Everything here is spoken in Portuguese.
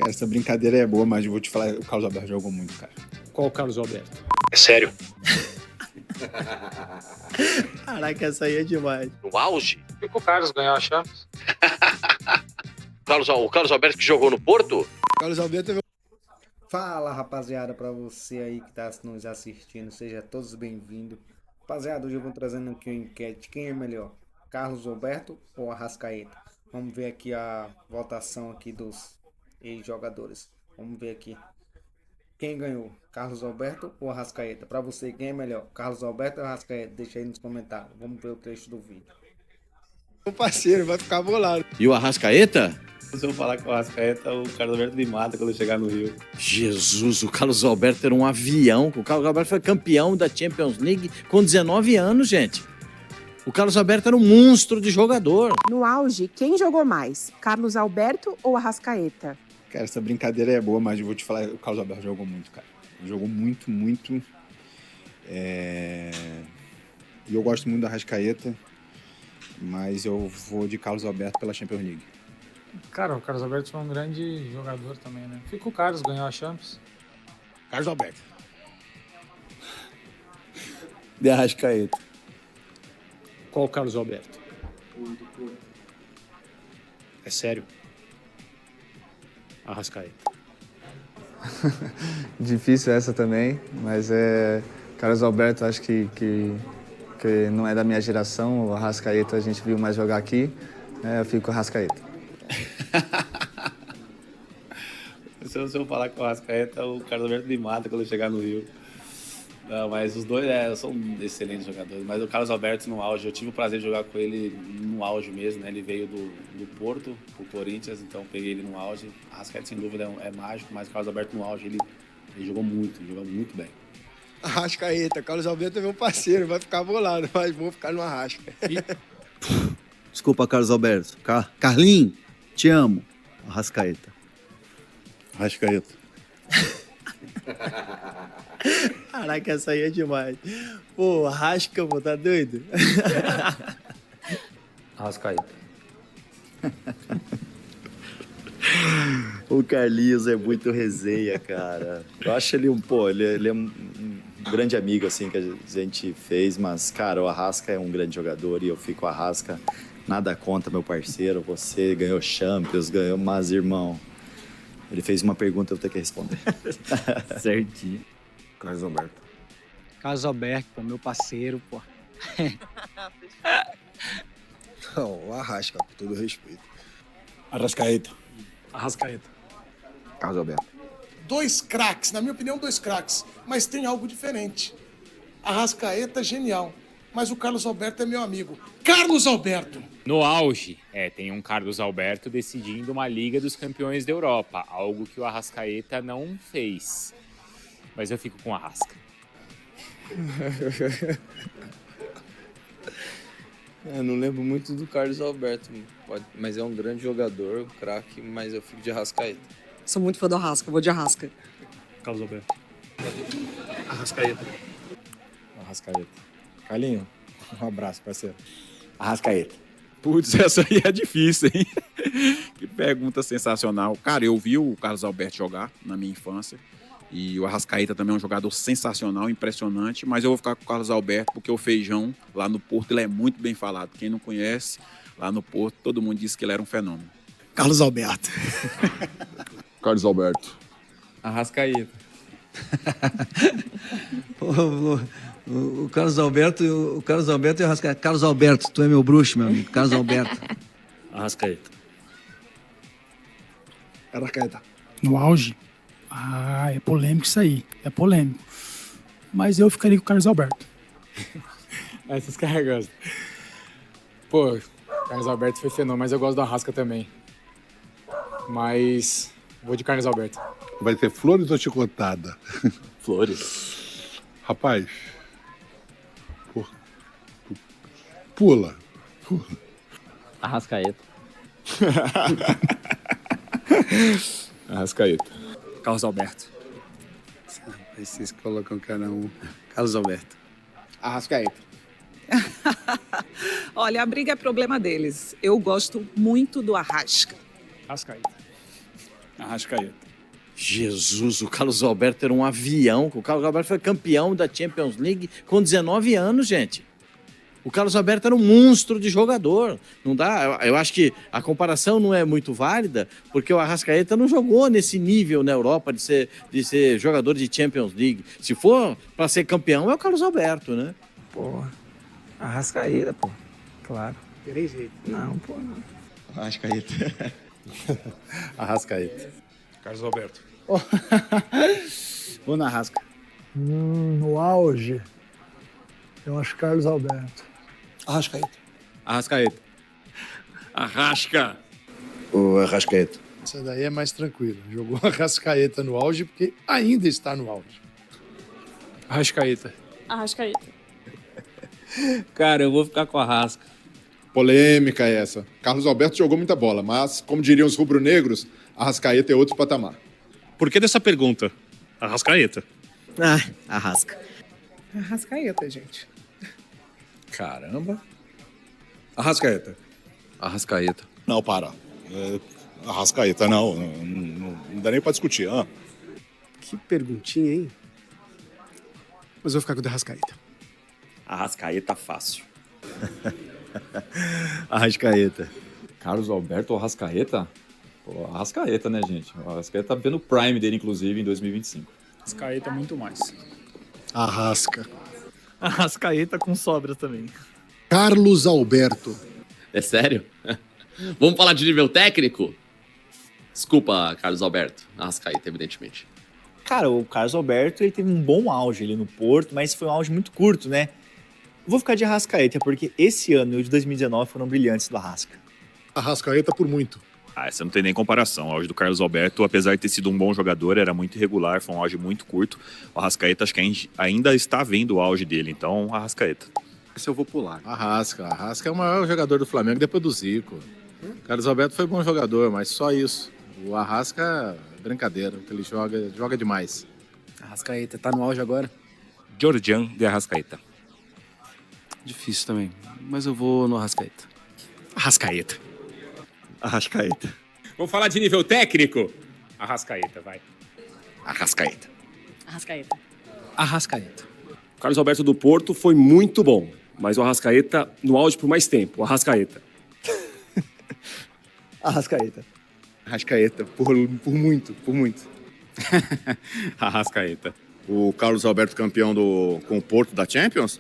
Cara, essa brincadeira é boa, mas eu vou te falar, o Carlos Alberto jogou muito, cara. Qual o Carlos Alberto? É sério? Caraca, essa aí é demais. No auge? Por que o Carlos ganhou a Champions? O Carlos Alberto que jogou no Porto? Carlos Alberto é Fala, rapaziada, pra você aí que tá nos assistindo, seja todos bem-vindos. Rapaziada, hoje eu vou trazendo aqui uma enquete. Quem é melhor, Carlos Alberto ou Arrascaeta? Vamos ver aqui a votação aqui dos ex-jogadores. Vamos ver aqui. Quem ganhou, Carlos Alberto ou Arrascaeta? Pra você, quem é melhor, Carlos Alberto ou Arrascaeta? Deixa aí nos comentários. Vamos ver o trecho do vídeo. meu parceiro, vai ficar bolado. E o Arrascaeta? Se eu falar que o Arrascaeta, o Carlos Alberto me mata quando eu chegar no Rio. Jesus, o Carlos Alberto era um avião. O Carlos Alberto foi campeão da Champions League com 19 anos, gente. O Carlos Alberto era um monstro de jogador. No auge, quem jogou mais? Carlos Alberto ou Arrascaeta? Cara, essa brincadeira é boa, mas eu vou te falar, o Carlos Alberto jogou muito, cara. Jogou muito, muito. E eu gosto muito da Arrascaeta, mas eu vou de Carlos Alberto pela Champions League. Cara, o Carlos Alberto foi um grande jogador também, né? Fica o Carlos, ganhou a Champions. Carlos Alberto. De Arrascaeta. Qual o Carlos Alberto? É sério? Arrascaeta. Difícil essa também, mas Carlos Alberto acho que não é da minha geração. O Arrascaeta a gente viu mais jogar aqui, eu fico com o Arrascaeta. Se eu falar que o Arrascaeta, o Carlos Alberto me mata quando eu chegar no Rio. Não, mas os dois são excelentes jogadores. Mas o Carlos Alberto no auge, eu tive o prazer de jogar com ele no auge mesmo, né? Ele veio do Porto, pro Corinthians, então peguei ele no auge. O Arrascaeta, sem dúvida, é mágico, mas o Carlos Alberto no auge, ele jogou muito bem. Arrascaeta, Carlos Alberto é meu parceiro, vai ficar bolado, mas vou ficar no Arrasca. Desculpa, Carlos Alberto. Carlinhos, te amo. Arrascaeta. Arrascaeta. Caraca, essa aí é demais. Pô, Arrasca, pô, tá doido? Arrascaeta. O Carlinhos é muito resenha, cara. Eu acho ele ele é um grande amigo, assim, que a gente fez, mas, cara, o Arrasca é um grande jogador e eu fico Arrasca. Nada contra, meu parceiro. Você ganhou Champions, mas, irmão, ele fez uma pergunta, eu vou ter que responder. Certinho. Carlos Alberto. Carlos Alberto, pô, meu parceiro, pô. Não, o Arrasca, com todo respeito. Arrascaeta. Arrascaeta. Carlos Alberto. Dois craques, na minha opinião, dois craques, mas tem algo diferente. Arrascaeta, genial, mas o Carlos Alberto é meu amigo. Carlos Alberto! No auge, tem um Carlos Alberto decidindo uma Liga dos Campeões da Europa, algo que o Arrascaeta não fez. Mas eu fico com o Arrasca. Eu não lembro muito do Carlos Alberto, mas é um grande jogador, um craque, mas eu fico de Arrascaeta. Sou muito fã do Arrasca, vou de Arrasca. Carlos Alberto. Arrascaeta. Arrascaeta. Carlinhos, um abraço, parceiro. Arrascaeta. Putz, essa aí é difícil, hein? Que pergunta sensacional. Cara, eu vi o Carlos Alberto jogar na minha infância. E o Arrascaeta também é um jogador sensacional, impressionante. Mas eu vou ficar com o Carlos Alberto, porque o Feijão, lá no Porto, ele é muito bem falado. Quem não conhece, lá no Porto, todo mundo disse que ele era um fenômeno. Carlos Alberto. Carlos Alberto. Arrascaeta. O Carlos Alberto e o Arrascaeta. Carlos Alberto, tu é meu bruxo, meu amigo. Carlos Alberto. Arrascaeta. Arrascaeta. No auge? É polêmico isso aí. É polêmico. Mas eu ficaria com o Carlos Alberto. Esses caras gostam. Pô, Carlos Alberto foi fenômeno, mas eu gosto do Arrasca também. Mas vou de Carlos Alberto. Vai ter flores ou chicotada? Flores. Rapaz. Pula. Arrascaeta. Arrascaeta. Carlos Alberto. Aí vocês colocam cada um. Carlos Alberto. Arrascaeta. Olha, a briga é problema deles. Eu gosto muito do Arrasca. Arrascaeta. Arrascaeta. Jesus, o Carlos Alberto era um avião. O Carlos Alberto foi campeão da Champions League com 19 anos, gente. O Carlos Alberto era um monstro de jogador. Não dá, eu acho que a comparação não é muito válida, porque o Arrascaeta não jogou nesse nível na Europa de ser jogador de Champions League. Se for para ser campeão, é o Carlos Alberto, né? Pô, Arrascaeta, pô. Claro. Tem jeito. Não, pô, não. Arrascaeta. Arrascaeta. Carlos Alberto. Vou na Arrasca. No auge, eu acho Carlos Alberto. Arrascaeta. Arrascaeta. Arrasca. O Arrascaeta. Essa daí é mais tranquila. Jogou a Arrascaeta no auge porque ainda está no auge. Arrascaeta. Arrascaeta. Cara, eu vou ficar com a Arrasca. Polêmica essa. Carlos Alberto jogou muita bola, mas, como diriam os rubro-negros, Arrascaeta é outro patamar. Por que dessa pergunta? Arrascaeta. Arrasca. Arrascaeta, gente. Caramba. Arrascaeta. Arrascaeta. Não, para. Arrascaeta, não dá nem pra discutir. Que perguntinha, hein? Mas eu vou ficar com o da Arrascaeta. Arrascaeta fácil. Arrascaeta. Carlos Alberto ou Arrascaeta? Pô, Arrascaeta, né, gente? O Arrascaeta tá vendo o prime dele, inclusive, em 2025. Arrascaeta muito mais. Arrasca. Arrascaeta com sobras também. Carlos Alberto. É sério? Vamos falar de nível técnico? Desculpa, Carlos Alberto. Arrascaeta, evidentemente. Cara, o Carlos Alberto ele teve um bom auge ali no Porto, mas foi um auge muito curto, né? Vou ficar de Arrascaeta, porque esse ano e o de 2019 foram brilhantes do Arrasca. Arrascaeta por muito. Essa não tem nem comparação. O auge do Carlos Alberto, apesar de ter sido um bom jogador, era muito irregular, foi um auge muito curto. O Arrascaeta, acho que ainda está vendo o auge dele, então Arrascaeta. Esse eu vou pular. Arrasca é o maior jogador do Flamengo depois do Zico. Carlos Alberto foi bom jogador, mas só isso. O Arrasca é brincadeira, que ele joga demais. Arrascaeta, tá no auge agora? Georgian de Arrascaeta. Difícil também, mas eu vou no Arrascaeta. Arrascaeta. Arrascaeta. Vamos falar de nível técnico? Arrascaeta, vai. Arrascaeta. Arrascaeta. Arrascaeta. O Carlos Alberto do Porto foi muito bom, mas o Arrascaeta no auge por mais tempo. O Arrascaeta. Arrascaeta. Arrascaeta, por muito. Arrascaeta. O Carlos Alberto campeão com o Porto da Champions?